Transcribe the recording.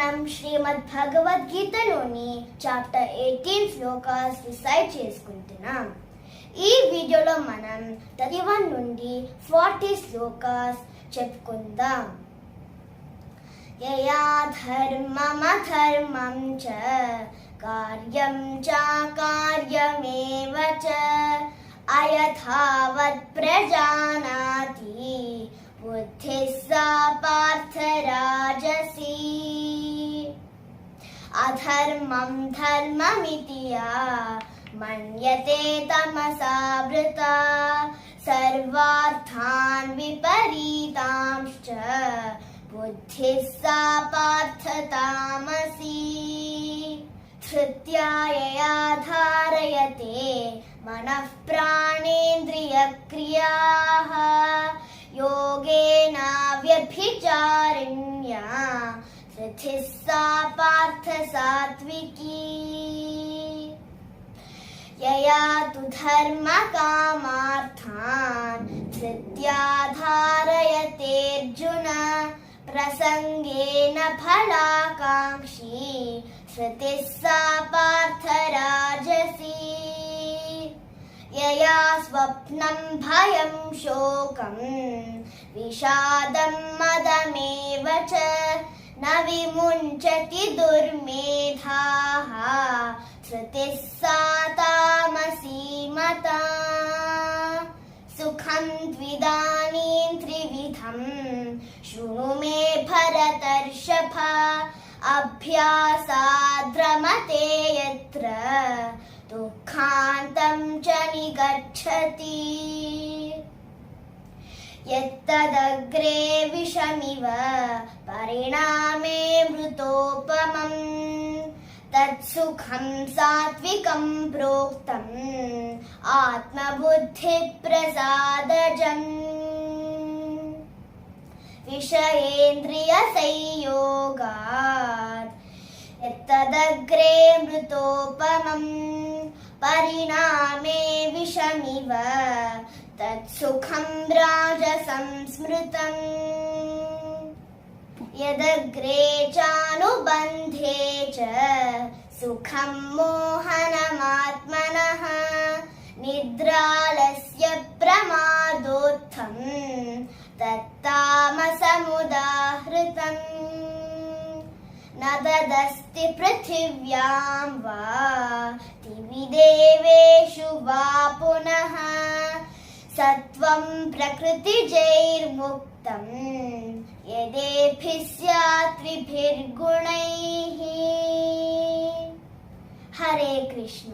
మనం శ్రీమద్ భగవద్గీతలోని chapter 18 shlokas recite చేసుకుంటున్నాం. ఈ వీడియోలో మనం 31 నుండి 40 శ్లోకాస్ చెప్పుకుందాం. యయా ధర్మమధర్మం చ కార్యం చాకార్యమేవ చ అయథావత్ ప్రజానాతి బుద్ధిః సా పార్థ రాజసీ. అధర్మం ధర్మమితి యా మన్యతే తమసావృతా సర్వార్థాన్ విపరీతాంశ్చ బుద్ధిః సా పార్థ తామసీ. ధృత్యా యయా ధారయతే మనః ప్రాణేంద్రియక్రియాః యోగేన వ్యభిచారిణ్యా ధృతిః సా పార్థ సాత్వికీ. యయా తు ధర్మకామార్థాన్ ధృత్యా ధారయతేర్జున ప్రసంగేన ఫలాకాంక్షీ ధృతిః సా పార్థ రాజసీ. యయా స్వప్నం భయం శోకం విషాదం మదమేవ చ న విముంచతి దుర్మేధాః ధృతిః సా తామసీ మతా. సుఖం ద్విదానీం త్రివిధం శృణు మే భరతర్షభ అభ్యాసాద్రమతే యత్ర దుఃఖాంతం చ నిగచ్చతి. యత్తదగ్రే విషమివ పరిణామే మృతోపమం తత్సుఖం సాత్వికం ప్రోక్తం ఆత్మబుద్ధి ప్రసాదజం. విషయేంద్రియ సంయోగాత్ యత్తదగ్రే మృతోపమం పరిణామే విషమివ తత్సుఖం రాజసం స్మృతం. యదగ్రే చానుబంధే చ సుఖం మోహనమాత్మనః నిద్రాలస్య ప్రమాదోత్థం తత్తామసముదాహృతం. న తదస్తి పృథివ్యాం వా దివి దేవేషు వా పునః సత్వం ప్రకృతిజైర్ముక్తం యదేభిః స్యాత్ త్రిభిర్గుణైః. హరే కృష్ణ.